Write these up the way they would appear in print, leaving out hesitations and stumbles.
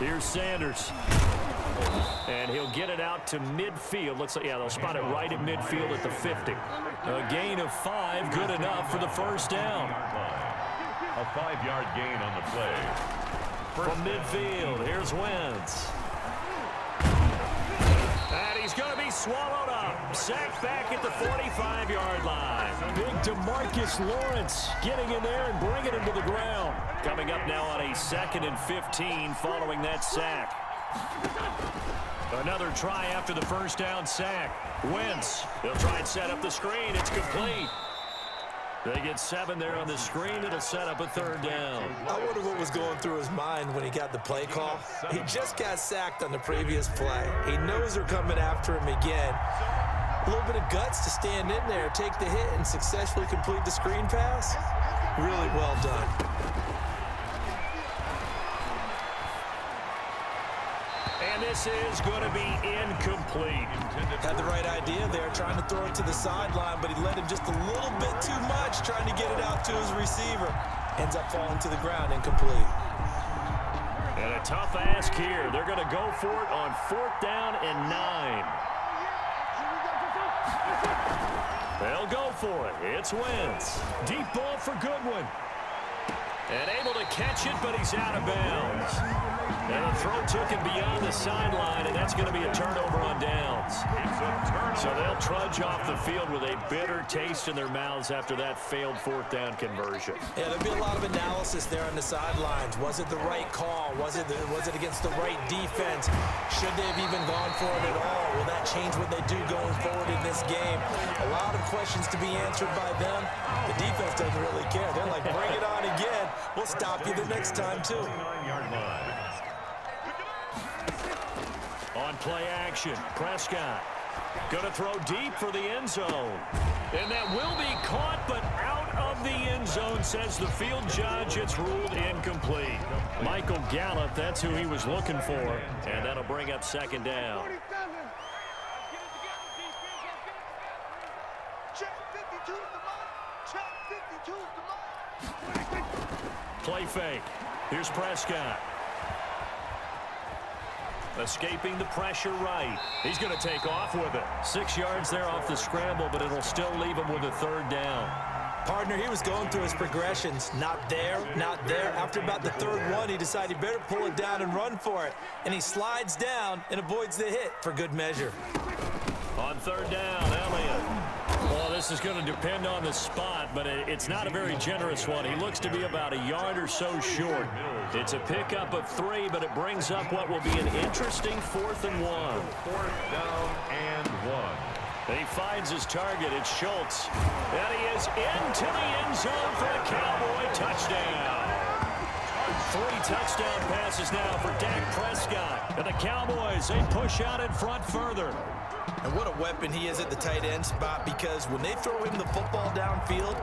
Here's Sanders. And he'll get it out to midfield. Looks like, yeah, they'll spot it right at midfield at the 50. A gain of 5, good enough for the first down. A 5-yard gain on the play. From midfield, here's Wentz. And he's going to be swallowed up. Sacked back at the 45-yard line. Big DeMarcus Lawrence getting in there and bringing him to the ground. Coming up now on a 2nd and 15 following that sack. Another try after the first down sack. Wentz, they'll try and set up the screen. It's complete. They get 7 there on the screen. It'll set up a 3rd down. I wonder what was going through his mind when he got the play call. He just got sacked on the previous play. He knows they're coming after him again. A little bit of guts to stand in there, take the hit, and successfully complete the screen pass. Really well done. And this is going to be incomplete. Had the right idea there, trying to throw it to the sideline, but he let him just a little bit too much, trying to get it out to his receiver. Ends up falling to the ground, incomplete. And a tough ask here. They're going to go for it on 4th down and 9. They'll go for it. It's Wentz. Deep ball for Goodwin. And able to catch it, but he's out of bounds. And the throw took him beyond the sideline, and that's going to be a turnover on downs. So they'll trudge off the field with a bitter taste in their mouths after that failed 4th down conversion. Yeah, there'll be a lot of analysis there on the sidelines. Was it the right call? Was it against the right defense? Should they have even gone for it at all? Will that change what they do going forward in this game? A lot of questions to be answered by them. The defense doesn't really care. They're like, bring it on again. We'll stop you the next time, too. On play action, Prescott going to throw deep for the end zone. And that will be caught, but out of the end zone, says the field judge. It's ruled incomplete. Michael Gallup, that's who he was looking for. And that'll bring up 2nd down. Play fake. Here's Prescott. Escaping the pressure right. He's going to take off with it. 6 yards there off the scramble, but it'll still leave him with a 3rd down. Partner, he was going through his progressions. Not there, not there. After about the 3rd one, he decided he better pull it down and run for it. And he slides down and avoids the hit for good measure. On 3rd down, Elliott. Well, this is going to depend on the spot, but it's not a very generous one. He looks to be about a yard or so short. It's a pickup of 3, but it brings up what will be an interesting 4th and 1. 4th down and 1. And he finds his target. It's Schultz. And he is into the end zone for a Cowboy touchdown. 3 touchdown passes now for Dak Prescott. And the Cowboys, they push out in front further. And what a weapon he is at the tight end spot, because when they throw him the football downfield,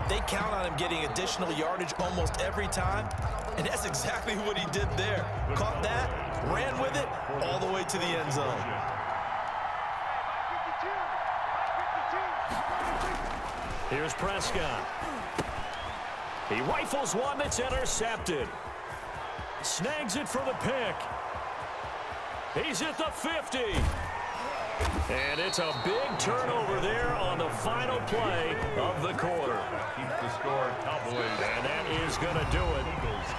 they count on him getting additional yardage almost every time. And that's exactly what he did there. Caught that, ran with it, all the way to the end zone. Here's Prescott. He rifles one that's intercepted. Snags it for the pick. He's at the 50. And it's a big turnover there on the final play of the quarter. Keeps the score, Cowboys. And that is going to do it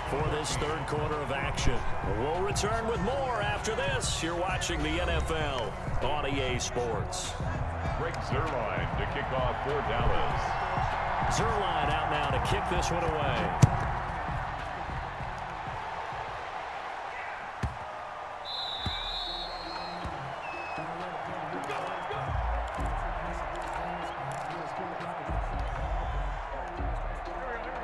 for this 3rd quarter of action. We'll return with more after this. You're watching the NFL on EA Sports. Rick Zerline to kick off for Dallas. Zerline out now to kick this one away.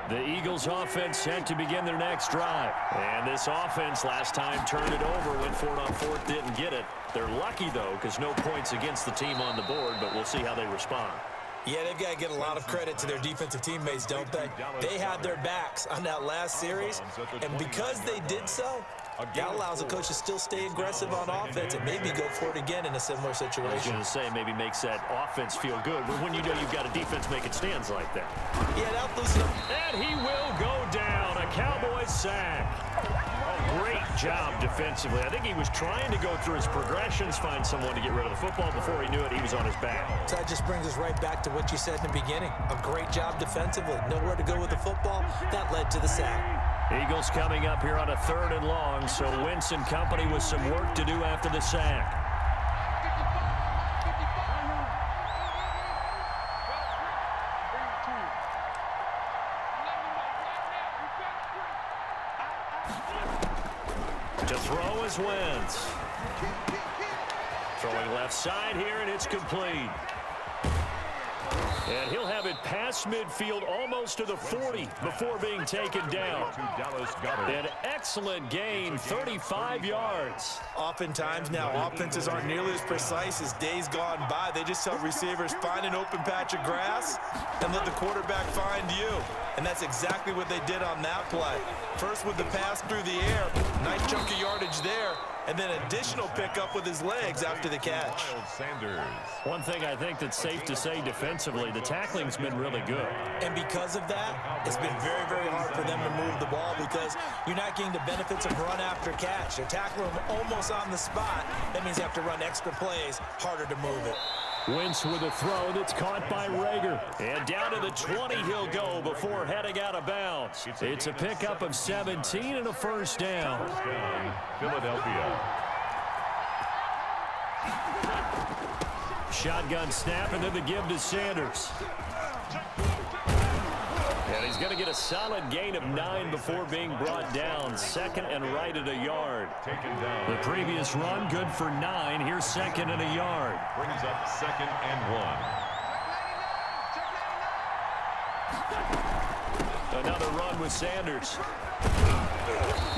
The Eagles offense set to begin their next drive. And this offense last time turned it over, went for it on 4th, didn't get it. They're lucky, though, because no points against the team on the board, but we'll see how they respond. Yeah, they've got to get a lot of credit to their defensive teammates, don't they? They had their backs on that last series, and because they did so, that allows the coach to still stay aggressive on offense and maybe go for it again in a similar situation. I was going to say, maybe makes that offense feel good, but when you know you've got a defense making stands like that. Yeah, that'll loosen up. And he will go down. A Cowboys sack. A great job defensively. I think he was trying to go through his progressions, find someone to get rid of the football. Before he knew it, he was on his back. So that just brings us right back to what you said in the beginning. A great job defensively. Nowhere to go with the football. That led to the sack. Eagles coming up here on a 3rd and long, so Wentz and company with some work to do after the sack. To throw is Wentz. Throwing left side here, and it's complete. And he'll have it past midfield, almost to the 40, before being taken down. An excellent gain, 35 yards. Oftentimes now, offenses aren't nearly as precise as days gone by. They just tell receivers, find an open patch of grass and let the quarterback find you. And that's exactly what they did on that play. First with the pass through the air, nice chunk of yardage there, and then additional pickup with his legs after the catch. One thing I think that's safe to say defensively, the tackling's been really good. And because of that, it's been very, very hard for them to move the ball because you're not getting the benefits of run after catch. They're tackling them almost on the spot. That means you have to run extra plays, harder to move it. Wentz with a throw that's caught by Rager. And down to the 20 he'll go before heading out of bounds. It's a pickup of 17 and a first down. Philadelphia. Shotgun snap and then the give to Sanders. And he's going to get a solid gain of 9 before being brought down. 2nd and right at a yard. The previous run good for 9. Here's 2nd and a yard. Brings up 2nd and 1. Another run with Sanders.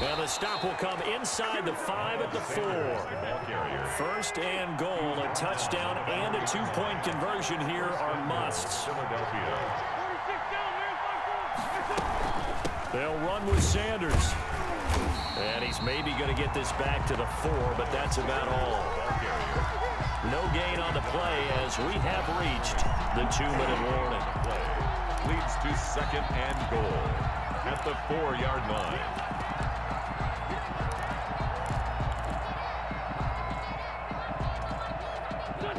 And the stop will come inside the 5 at the 4. 1st and goal. A touchdown and a 2-point conversion here are musts. Philadelphia. They'll run with Sanders. And he's maybe going to get this back to the 4, but that's about all. No gain on the play as we have reached the 2-minute warning. Leads to 2nd and goal at the 4-yard line.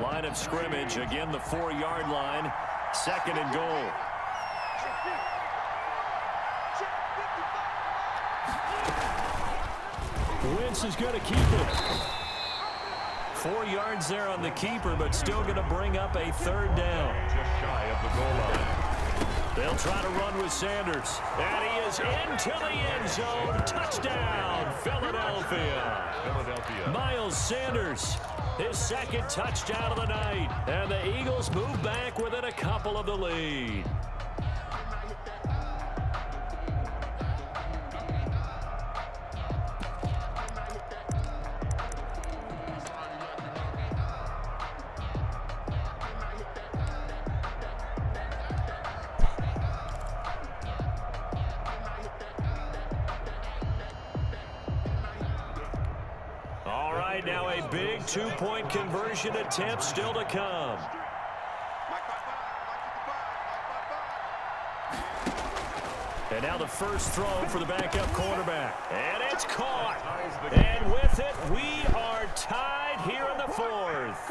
Line of scrimmage, again the 4-yard line. 2nd and goal. Wentz is going to keep it. 4 yards there on the keeper, but still going to bring up a 3rd down. Just shy of the goal line. They'll try to run with Sanders. And he is into the end zone. Touchdown, Philadelphia. Miles Sanders, his 2nd touchdown of the night. And the Eagles move back within a couple of the lead. Now a big 2-point conversion attempt still to come. And now the first throw for the backup quarterback. And it's caught. And with it, we are tied here in the 4th.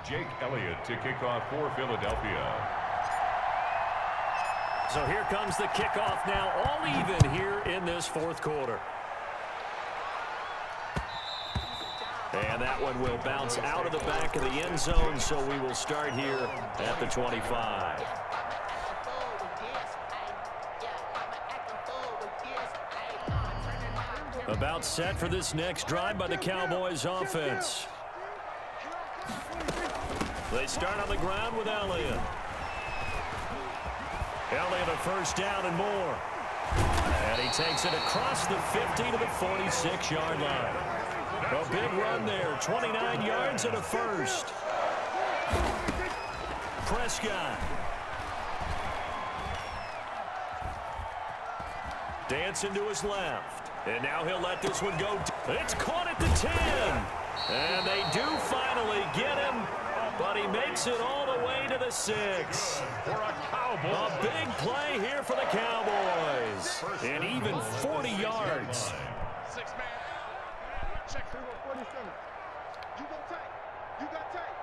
Jake Elliott to kick off for Philadelphia. So here comes the kickoff now, all even here in this 4th quarter. And that one will bounce out of the back of the end zone, so we will start here at the 25. About set for this next drive by the Cowboys offense. They start on the ground with Elliott. Elliott a first down and more. And he takes it across the 50 to the 46-yard line. A big run there, 29 yards and a first. Prescott. Dancing to his left. And now he'll let this one go. It's caught at the 10. And they do finally get him. but he makes it all the way to the 6. For a Cowboy. A big play here for the Cowboys. And even 40 yards. 6-man. Check 47. You go tight. You got tight.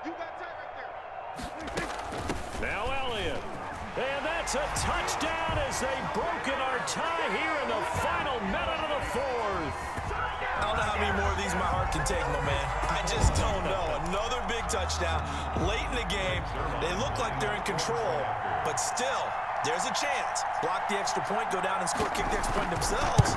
You got tight right there. Now Elliott. And that's a touchdown as they've broken our tie here in the final minute of the 4th. I don't know how many more of these my heart can take, my man. I just don't know. Another big touchdown late in the game. They look like they're in control, but still, there's a chance. Block the extra point, go down and score, kick the extra point themselves.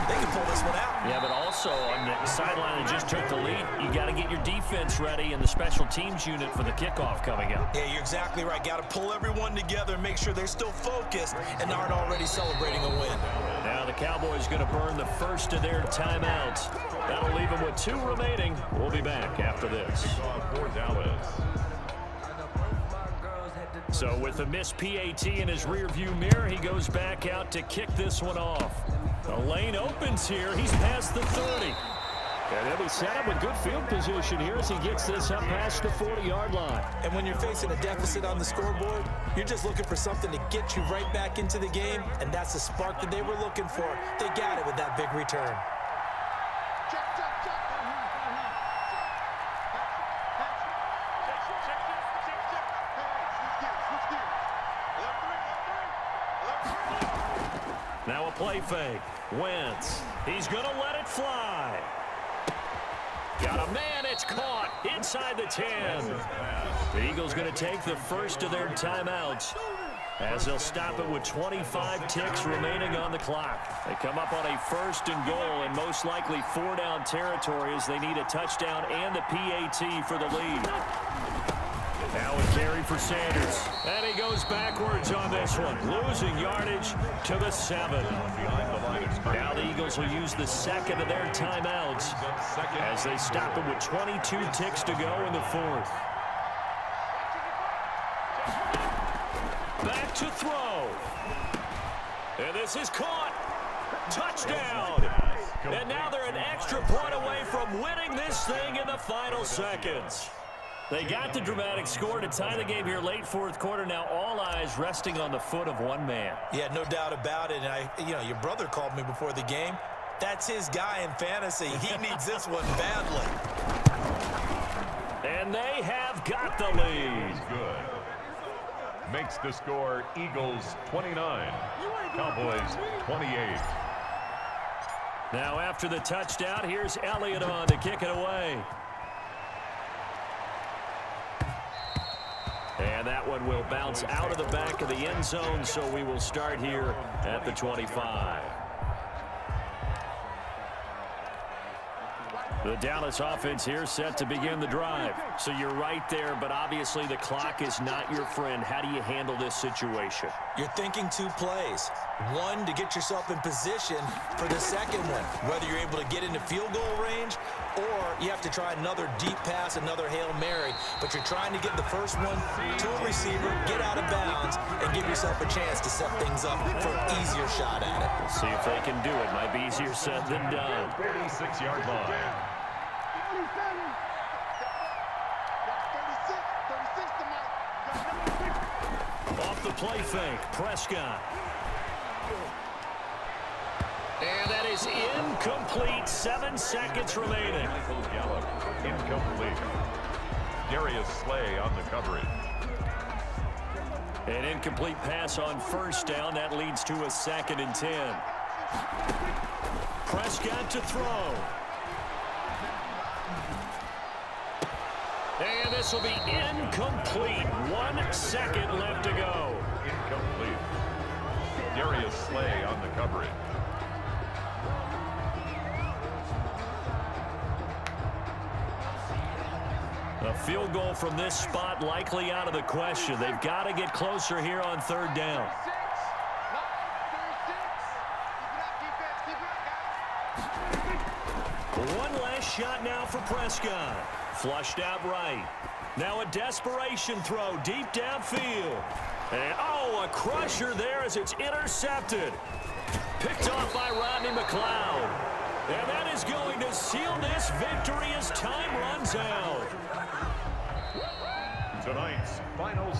They can pull this one out. Yeah, but also on the sideline that just took the lead, you got to get your defense ready and the special teams unit for the kickoff coming up. Yeah, you're exactly right. Got to pull everyone together and make sure they're still focused and aren't already celebrating a win. Now the Cowboys going to burn the first of their timeouts. That'll leave them with 2 remaining. We'll be back after this. For Dallas. So with a missed PAT in his rearview mirror, he goes back out to kick this one off. The lane opens here. He's past the 30. And he'll be set up with good field position here as he gets this up past the 40-yard line. And when you're facing a deficit on the scoreboard, you're just looking for something to get you right back into the game, and that's the spark that they were looking for. They got it with that big return. Check, check, check. Now a play fake. Wentz. He's going to let it fly. Got a man. It's caught inside the 10. The Eagles going to take the first of their timeouts as they'll stop it with 25 ticks remaining on the clock. They come up on a 1st and goal and most likely 4-down territory as they need a touchdown and the PAT for the lead. Now a carry for Sanders. And he goes backwards on this one, losing yardage to the 7. Now the Eagles will use the second of their timeouts as they stop it with 22 ticks to go in the 4th. Back to throw. And this is caught. Touchdown. And now they're an extra point away from winning this thing in the final seconds. They got the dramatic score to tie the game here late 4th quarter. Now all eyes resting on the foot of one man. Yeah, no doubt about it. And your brother called me before the game. That's his guy in fantasy. He needs this one badly. And they have got the lead. Good. Makes the score Eagles 29, Cowboys 28. Now after the touchdown, here's Elliott on to kick it away. And that one will bounce out of the back of the end zone, so we will start here at the 25. The Dallas offense here set to begin the drive. So you're right there, but obviously the clock is not your friend. How do you handle this situation? You're thinking 2 plays. One, to get yourself in position for the second one, whether you're able to get into field goal range or you have to try another deep pass, another Hail Mary. But you're trying to get the first one to a receiver, get out of bounds, and give yourself a chance to set things up for an easier shot at it. We'll see if they can do it. Might be easier said than done. 36-yard line. Off the play fake, Prescott. And that is incomplete. 7 seconds remaining. Michael Gallup, incomplete. Darius Slay on the coverage. An incomplete pass on 1st down. That leads to a 2nd and 10. Prescott to throw. And this will be incomplete. 1 second left to go. Incomplete. Darius Slay on the coverage. A field goal from this spot likely out of the question. They've got to get closer here on 3rd down. One last shot now for Prescott. Flushed out right. Now a desperation throw deep downfield. And a crusher there as it's intercepted. Picked off by Rodney McLeod. And that is going to seal this victory as time runs out. Tonight's final